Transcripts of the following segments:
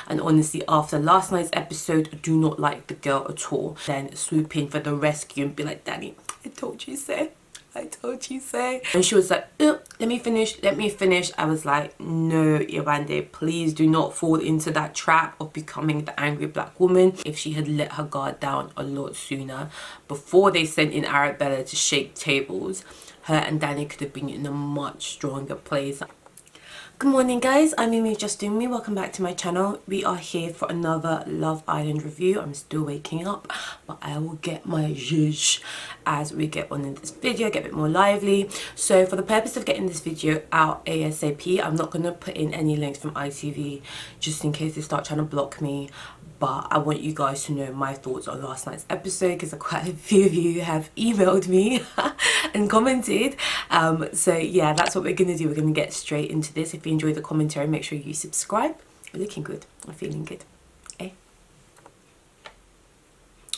And honestly, after last night's episode, do not like the girl at all. Then swoop in for the rescue and be like, Danny, I told you so. I told you so. And she was like, let me finish. I was like, no, Yewande, please do not fall into that trap of becoming the angry black woman. If she had let her guard down a lot sooner, before they sent in Arabella to shake tables, her and Danny could have been in a much stronger place. Good morning guys, I'm Mimi Just Doing Me. Welcome back to my channel. We are here for another Love Island review. I'm still waking up, but I will get my zhuzh as we get on in this video, get a bit more lively. So for the purpose of getting this video out ASAP, I'm not going to put in any links from ITV just in case they start trying to block me. But I want you guys to know my thoughts on last night's episode because quite a few of you have emailed me and commented. So yeah, that's what we're going to do. We're going to get straight into this. If you enjoyed the commentary, make sure you subscribe. We're looking good. I'm feeling good. Eh?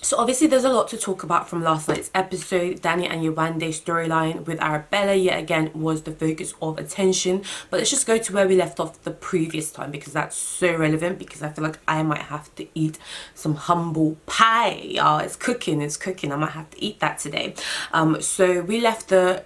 So obviously there's a lot to talk about from last night's episode. Dani and Yewande storyline with Arabella yet again was the focus of attention. But let's just go to where we left off the previous time because that's so relevant, because I feel like I might have to eat some humble pie. Oh, it's cooking. I might have to eat that today. So we left the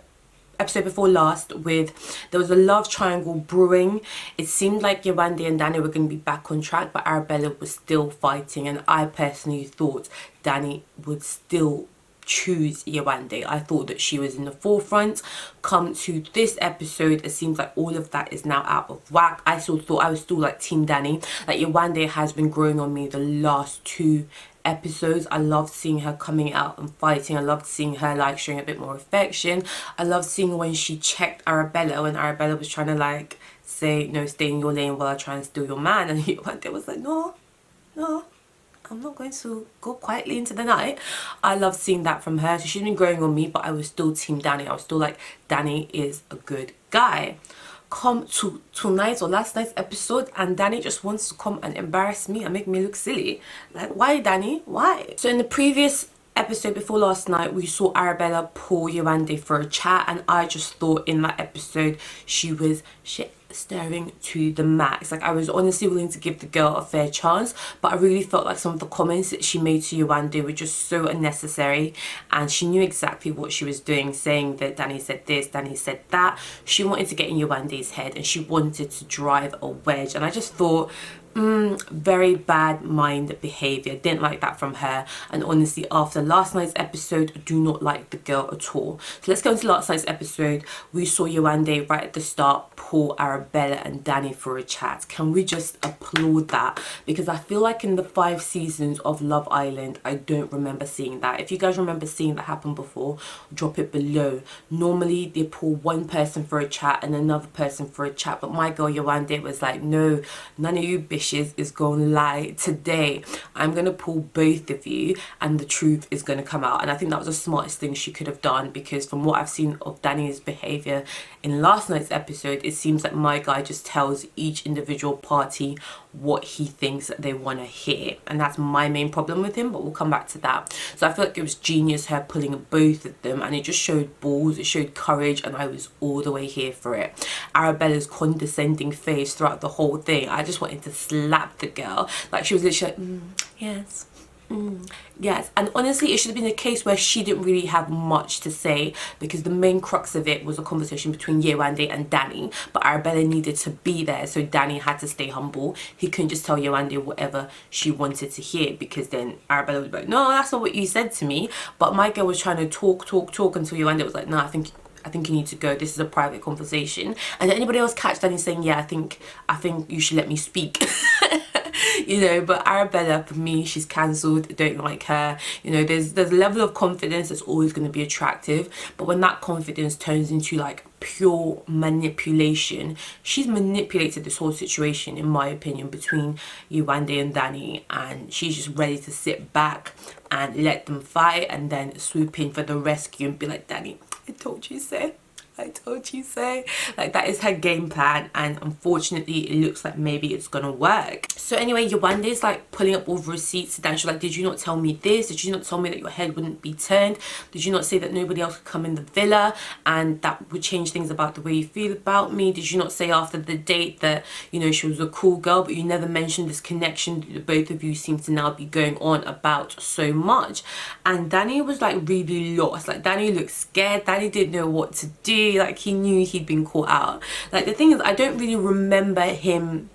episode before last with, there was a love triangle brewing. It seemed like Yewande and Danny were going to be back on track, but Arabella was still fighting, and I personally thought Danny would still choose Yewande. I thought that she was in the forefront. Come to this episode, it seems like all of that is now out of whack. I still thought I was still like Team Danny. Like Yewande has been growing on me the last two episodes. I loved seeing her coming out and fighting. I loved seeing her like showing a bit more affection. I loved seeing when she checked Arabella, when Arabella was trying to like say, no, stay in your lane while I try and steal your man, and Yewande was like, no, I'm not going to go quietly into the night. I love seeing that from her. So she's been growing on me, but I was still Team Danny. I was still like, Danny is a good guy. Come to tonight's or last night's episode, and Danny just wants to come and embarrass me and make me look silly. Like, why, Danny? Why? So in the previous episode before last night, we saw Arabella pull Yewande for a chat, and I just thought in that episode she was staring to the max. Like, I was honestly willing to give the girl a fair chance, but I really felt like some of the comments that she made to Yewande were just so unnecessary, and she knew exactly what she was doing, saying that Danny said this, Danny said that. She wanted to get in Yewande's head and she wanted to drive a wedge, and I just thought, very bad mind behavior. Didn't like that from her. And honestly, after last night's episode, do not like the girl at all. So let's go into last night's episode. We saw Yewande right at the start pull Arabella and Danny for a chat. Can we just applaud that? Because I feel like in the 5 seasons of Love Island, I don't remember seeing that. If you guys remember seeing that happen before, drop it below. Normally they pull one person for a chat and another person for a chat, but my girl Yewande was like, no, none of you bitches is gonna lie today. I'm gonna pull both of you and the truth is gonna come out. And I think that was the smartest thing she could have done, because from what I've seen of Danny's behavior in last night's episode, it seems like my guy just tells each individual party what he thinks that they want to hear, and that's my main problem with him, but we'll come back to that. So I feel like it was genius her pulling both of them, and it just showed balls, it showed courage, and I was all the way here for it. Arabella's condescending face throughout the whole thing, I just wanted to slap the girl. Like, she was literally like, yes, yes. And honestly, it should have been a case where she didn't really have much to say, because the main crux of it was a conversation between Yewande and Danny, but Arabella needed to be there, so Danny had to stay humble. He couldn't just tell Yewande whatever she wanted to hear, because then Arabella would be like, no, that's not what you said to me. But my girl was trying to talk until Yewande was like, no, I think you need to go. This is a private conversation. And did anybody else catch Danny saying, yeah, I think you should let me speak? You know, but Arabella, for me, she's cancelled. Don't like her. You know, there's a level of confidence that's always going to be attractive, but when that confidence turns into like pure manipulation, she's manipulated this whole situation, in my opinion, between Yewande and Danny, and she's just ready to sit back and let them fight and then swoop in for the rescue and be like, Danny, I told you so. I told you so. Like, that is her game plan, and unfortunately it looks like maybe it's gonna work. So anyway, Yewande is like pulling up all the receipts. Then she's like, did you not tell me this? Did you not tell me that your head wouldn't be turned? Did you not say that nobody else could come in the villa and that would change things about the way you feel about me? Did you not say after the date that, you know, she was a cool girl, but you never mentioned this connection that both of you seem to now be going on about so much? And Danny was like really lost. Like, Danny looked scared. Danny didn't know what to do. Like, he knew he'd been caught out. Like, the thing is, I don't really remember him,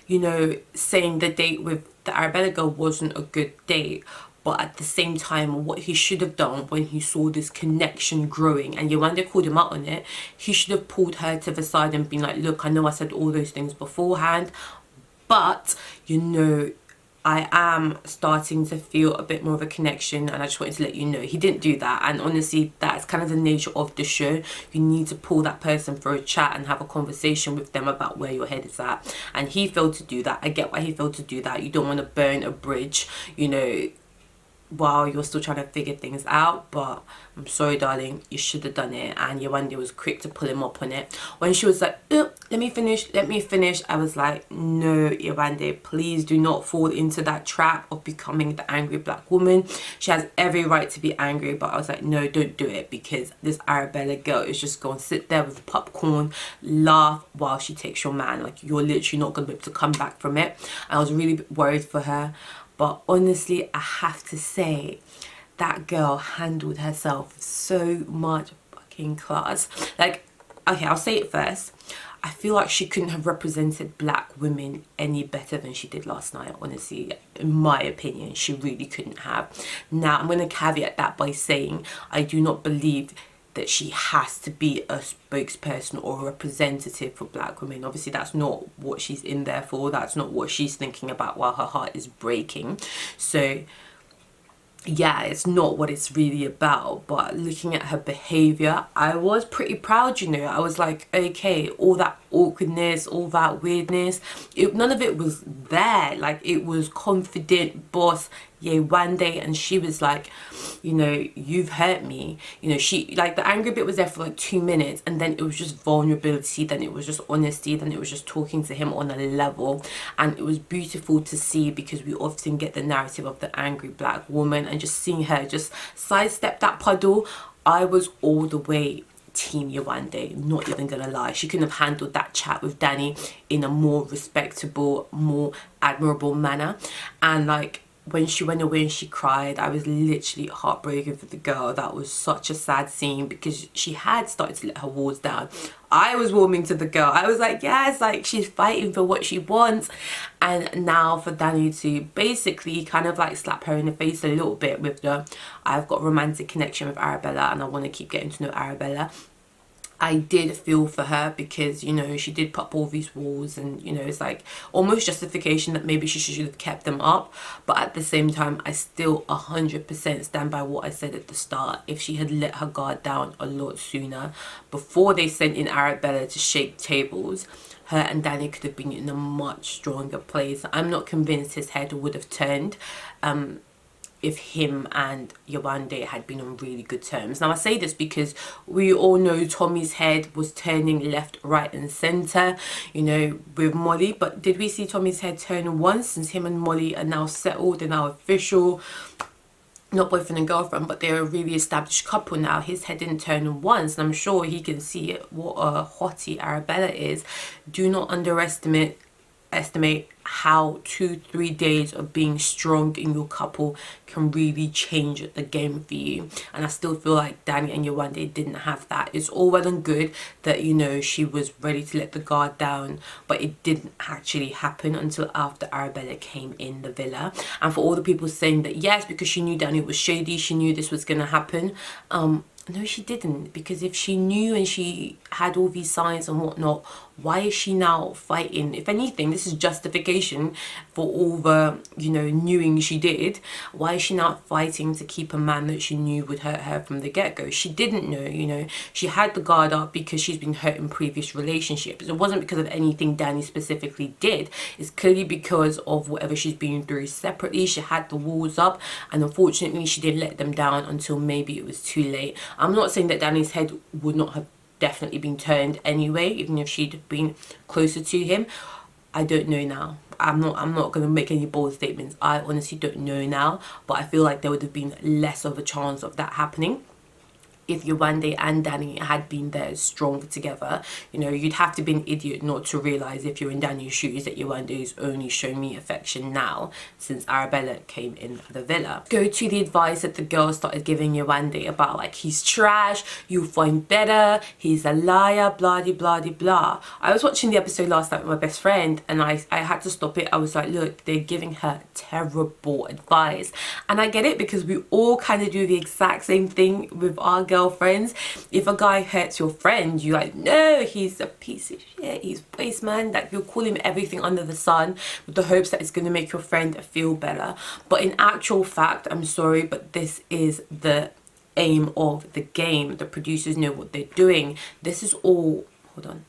you know, saying the date with the Arabella girl wasn't a good date. But at the same time, what he should have done when he saw this connection growing, and Yewande called him out on it, he should have pulled her to the side and been like, look, I know I said all those things beforehand, but, you know, I am starting to feel a bit more of a connection, and I just wanted to let you know. He didn't do that, and honestly, that's kind of the nature of the show. You need to pull that person for a chat and have a conversation with them about where your head is at, and he failed to do that. I get why he failed to do that. You don't want to burn a bridge, you know, while you're still trying to figure things out. But I'm sorry, darling, you should have done it. And Yewande was quick to pull him up on it. When she was like, let me finish, I was like, no, Yewande, please do not fall into that trap of becoming the angry black woman. She has every right to be angry, but I was like, no, don't do it, because this Arabella girl is just going to sit there with popcorn, laugh while she takes your man. Like, you're literally not going to be able to come back from it. I was really worried for her. But honestly, I have to say, that girl handled herself with so much fucking class. Like, okay, I'll say it first. I feel like she couldn't have represented black women any better than she did last night, honestly. In my opinion, she really couldn't have. Now, I'm going to caveat that by saying I do not believe that she has to be a spokesperson or a representative for black women. Obviously, that's not what she's in there for. That's not what she's thinking about while her heart is breaking. So yeah, it's not what it's really about. But looking at her behavior, I was pretty proud, you know. I was like, okay, all that awkwardness, all that weirdness, none of it was there. Like, it was confident boss Yewande, and she was like, you know, you've hurt me. You know, she, like, the angry bit was there for like 2 minutes, and then it was just vulnerability, then it was just honesty, then it was just talking to him on a level. And it was beautiful to see, because we often get the narrative of the angry black woman, and just seeing her just sidestep that puddle, I was all the way team Yewande, not even gonna lie. She couldn't have handled that chat with Danny in a more respectable, more admirable manner. And like, when she went away and she cried, I was literally heartbroken for the girl. That was such a sad scene, because she had started to let her walls down. I was warming to the girl. I was like, yes, like, she's fighting for what she wants. And now for Danny to basically kind of like slap her in the face a little bit with the, I've got a romantic connection with Arabella and I want to keep getting to know Arabella. I did feel for her, because, you know, she did pop all these walls, and, you know, it's like almost justification that maybe she should have kept them up. But at the same time, I still 100% stand by what I said at the start. If she had let her guard down a lot sooner, before they sent in Arabella to shake tables, her and Danny could have been in a much stronger place. I'm not convinced his head would have turned if him and Yewande had been on really good terms. Now, I say this because we all know Tommy's head was turning left, right and centre, you know, with Molly. But did we see Tommy's head turn once, since him and Molly are now settled, they're now official, not boyfriend and girlfriend, but they're a really established couple now? His head didn't turn once, and I'm sure he can see what a hottie Arabella is. Do not underestimate how 2-3 days of being strong in your couple can really change the game for you. And I still feel like Danny and Yewande didn't have that. It's all well and good that, you know, she was ready to let the guard down, but it didn't actually happen until after Arabella came in the villa. And for all the people saying that, yes, because she knew Danny was shady, she knew this was gonna happen, no, she didn't. Because if she knew and she had all these signs and whatnot, why is she now fighting? If anything, this is justification for all the, you know, knowing she did. Why is she now fighting to keep a man that she knew would hurt her from the get-go? She didn't know, you know. She had the guard up because she's been hurt in previous relationships. It wasn't because of anything Danny specifically did. It's clearly because of whatever she's been through separately. She had the walls up, and unfortunately she didn't let them down until maybe it was too late. I'm not saying that Danny's head would not have definitely been turned anyway, even if she'd been closer to him. I don't know now. I'm not going to make any bold statements. I honestly don't know now, but I feel like there would have been less of a chance of that happening if Yewande and Danny had been there strong together. You know, you'd have to be an idiot not to realise, if you're in Danny's shoes, that Yewande is only showing me affection now since Arabella came in the villa. Go to the advice that the girls started giving Yewande about, like, he's trash, you'll find better, he's a liar, blah de blah de blah. I was watching the episode last night with my best friend, and I had to stop it. I was like, look, they're giving her terrible advice. And I get it, because we all kind of do the exact same thing with our girlfriends. If a guy hurts your friend, you're like, no, he's a piece of shit, he's waste man. Like, you'll call him everything under the sun with the hopes that it's going to make your friend feel better. But in actual fact, I'm sorry, but this is the aim of the game. The producers know what they're doing. This is all, hold on.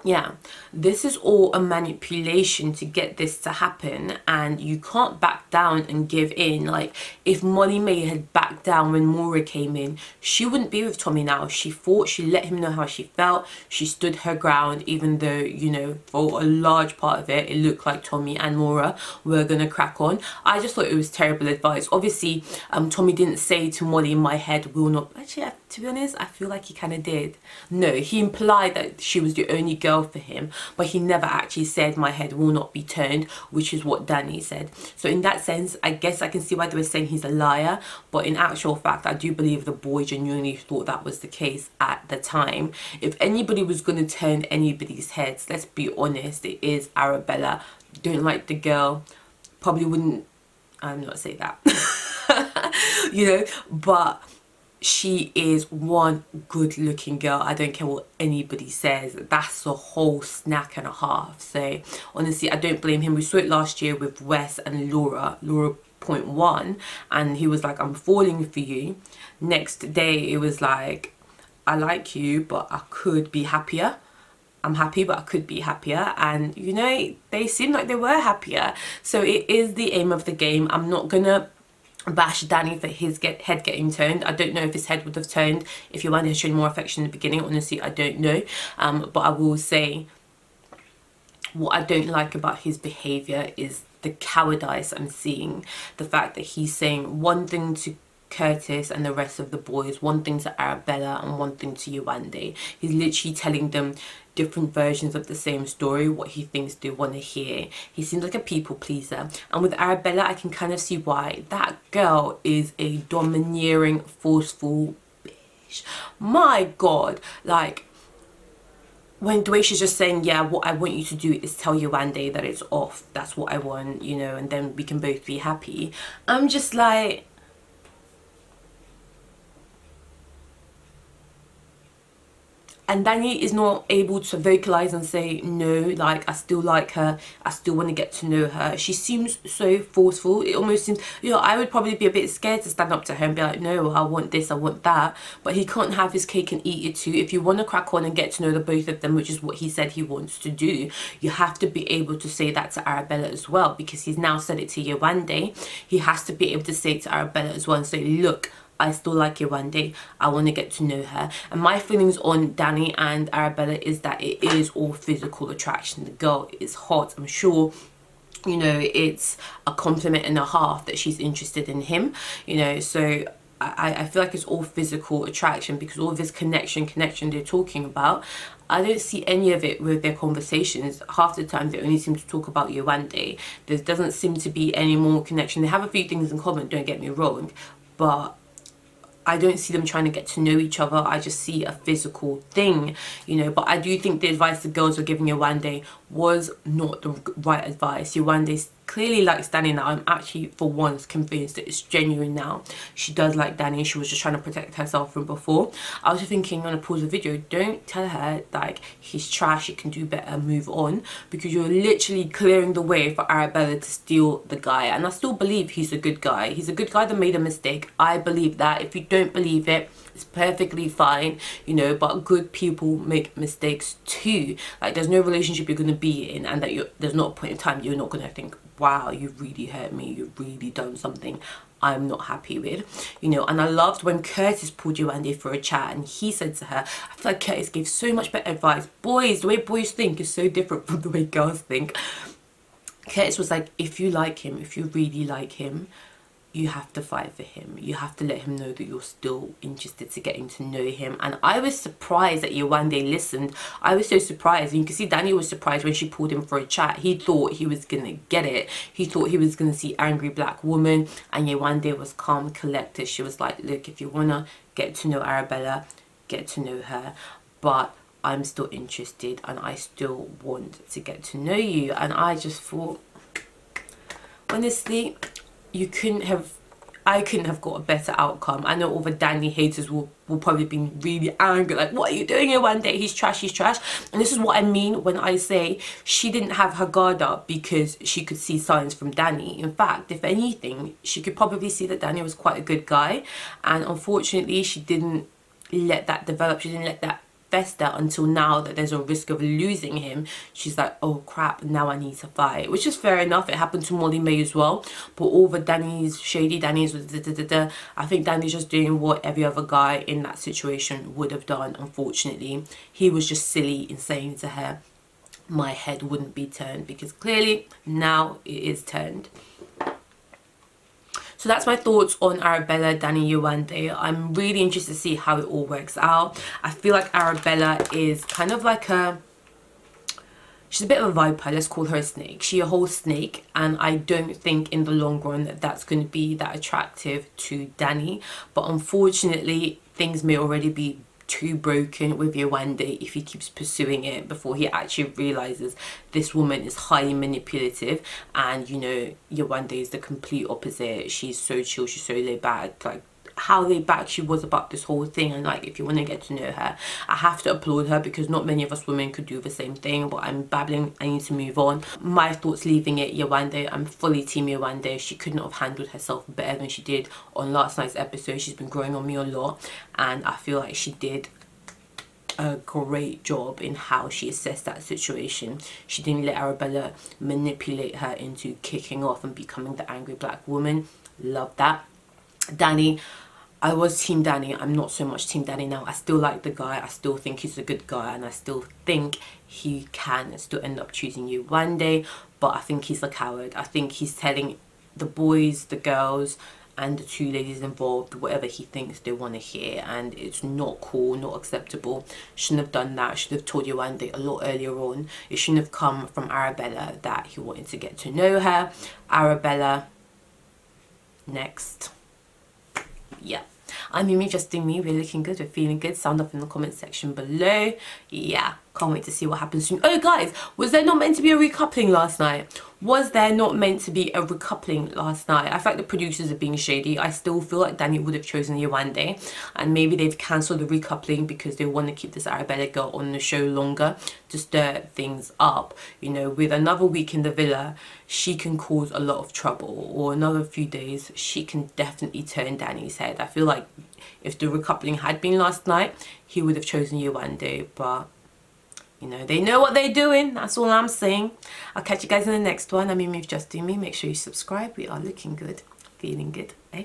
Yeah, this is all a manipulation to get this to happen, and you can't back down and give in. Like, if Molly May had backed down when Maura came in, she wouldn't be with Tommy now. She fought, she let him know how she felt, she stood her ground, even though, you know, for a large part of it, it looked like Tommy and Maura were gonna crack on. I just thought it was terrible advice. Obviously, Tommy didn't say to Molly, in my head, will not, actually, to be honest, I feel like he kind of did. No, he implied that she was the only girl for him, but he never actually said, my head will not be turned, which is what Danny said. So in that sense, I guess I can see why they were saying he's a liar, but in actual fact, I do believe the boy genuinely thought that was the case at the time. If anybody was going to turn anybody's heads, let's be honest, it is Arabella. Don't like the girl, probably wouldn't, I'm not saying that, you know, but she is one good looking girl. I don't care what anybody says. That's a whole snack and a half. So honestly, I don't blame him. We saw it last year with Wes and Laura 0.1, and he was like, I'm falling for you. Next day it was like, I like you, but I could be happier. I'm happy, but I could be happier. And you know, they seemed like they were happier. So it is the aim of the game. I'm not gonna bash Danny for his head getting turned. I don't know if his head would have turned if Yewande had shown more affection in the beginning. Honestly, I don't know. But I will say, what I don't like about his behaviour is the cowardice I'm seeing. The fact that he's saying one thing to Curtis and the rest of the boys, one thing to Arabella and one thing to Yewande. He's literally telling them different versions of the same story, what he thinks they want to hear. He seems like a people pleaser, and with Arabella I can kind of see why. That girl is a domineering, forceful bitch. My god, like, when the way she's just saying, yeah, what I want you to do is tell Yewande that it's off, that's what I want, you know, and then we can both be happy. I'm just like, and Danny is not able to vocalize and say, no, like, I still like her, I still want to get to know her. She seems so forceful. It almost seems, you know, I would probably be a bit scared to stand up to her and be like, no, I want this, I want that. But he can't have his cake and eat it too. If you want to crack on and get to know the both of them, which is what he said he wants to do, you have to be able to say that to Arabella as well, because he's now said it to Yewande. He has to be able to say it to Arabella as well and say, look, I still like Yewande, I want to get to know her. And my feelings on Danny and Arabella is that it is all physical attraction. The girl is hot. I'm sure, you know, it's a compliment and a half that she's interested in him, you know. So I feel like it's all physical attraction, because all this connection they're talking about, I don't see any of it with their conversations. Half the time they only seem to talk about Yewande. There doesn't seem to be any more connection. They have a few things in common, don't get me wrong, but I don't see them trying to get to know each other. I just see a physical thing, you know. But I do think the advice the girls were giving Yewande was not the right advice. Yewande clearly likes Danny now. I'm actually, for once, convinced that it's genuine now. She does like Danny. She was just trying to protect herself from before. I was just thinking, I'm going to pause the video, don't tell her, like, he's trash, he can do better, move on. Because you're literally clearing the way for Arabella to steal the guy. And I still believe he's a good guy. He's a good guy that made a mistake. I believe that. If you don't believe it, it's perfectly fine, you know, but good people make mistakes too. Like, there's no relationship you're going to be in and that there's not a point in time you're not going to think, wow, you really hurt me, you've really done something I'm not happy with, you know. And I loved when Curtis pulled Yewande for a chat and he said to her, I feel like Curtis gave so much better advice. Boys, the way boys think is so different from the way girls think. Curtis was like, if you like him, if you really like him, you have to fight for him. You have to let him know that you're still interested to getting to know him. And I was surprised that Yewande listened. I was so surprised. And you can see Danny was surprised when she pulled him for a chat. He thought he was going to get it. He thought he was going to see angry black woman. And Yewande was calm, collected. She was like, look, if you want to get to know Arabella, get to know her. But I'm still interested and I still want to get to know you. And I just thought, honestly, I couldn't have got a better outcome. I know all the Danny haters will probably be really angry, like, what are you doing here one day? He's trash, he's trash. And this is what I mean when I say she didn't have her guard up because she could see signs from Danny. In fact, if anything, she could probably see that Danny was quite a good guy. And unfortunately, she didn't let that develop. She didn't let that fester until now that there's a risk of losing him. She's like, oh crap, now I need to fight, which is fair enough. It happened to Molly May as well. But all the Danny's, shady Danny's, I think Danny's just doing what every other guy in that situation would have done. Unfortunately, he was just silly in saying to her, my head wouldn't be turned, because clearly now it is turned. So that's my thoughts on Arabella, Dani, Yewande. I'm really interested to see how it all works out. I feel like Arabella is kind of like she's a bit of a viper. Let's call her a snake. She's a whole snake, and I don't think in the long run that that's going to be that attractive to Dani. But unfortunately, things may already be too broken with Yewande if he keeps pursuing it before he actually realizes this woman is highly manipulative. And you know, Yewande is the complete opposite. She's so chill, she's so laid back, like how laid back she was about this whole thing. And like, if you want to get to know her, I have to applaud her, because not many of us women could do the same thing. But I'm babbling, I need to move on. My thoughts leaving it, Yewande, I'm fully team Yewande. She couldn't have handled herself better than she did on last night's episode. She's been growing on me a lot, and I feel like she did a great job in how she assessed that situation. She didn't let Arabella manipulate her into kicking off and becoming the angry black woman. Love that. Dani, I was team Dani. I'm not so much team Dani now. I still like the guy. I still think he's a good guy, and I still think he can still end up choosing you one day. But I think he's a coward. I think he's telling the boys, the girls, and the two ladies involved whatever he thinks they want to hear, and it's not cool, not acceptable. Shouldn't have done that. Should have told Yewande a lot earlier on. It shouldn't have come from Arabella that he wanted to get to know her. Arabella, next. Yeah, I'm Mimi, just doing me. We're looking good, we're feeling good. Sound off in the comment section below. Yeah, can't wait to see what happens soon. Oh guys, was there not meant to be a recoupling last night? Was there not meant to be a recoupling last night? I feel like the producers are being shady. I still feel like Dani would have chosen Yewande, and maybe they've cancelled the recoupling because they want to keep this Arabella girl on the show longer to stir things up. You know, with another week in the villa, she can cause a lot of trouble, or another few days, she can definitely turn Dani's head. I feel like if the recoupling had been last night, he would have chosen Yewande, but you know, they know what they're doing. That's all I'm saying. I'll catch you guys in the next one. I mean, just do me. Make sure you subscribe. We are looking good, feeling good, eh?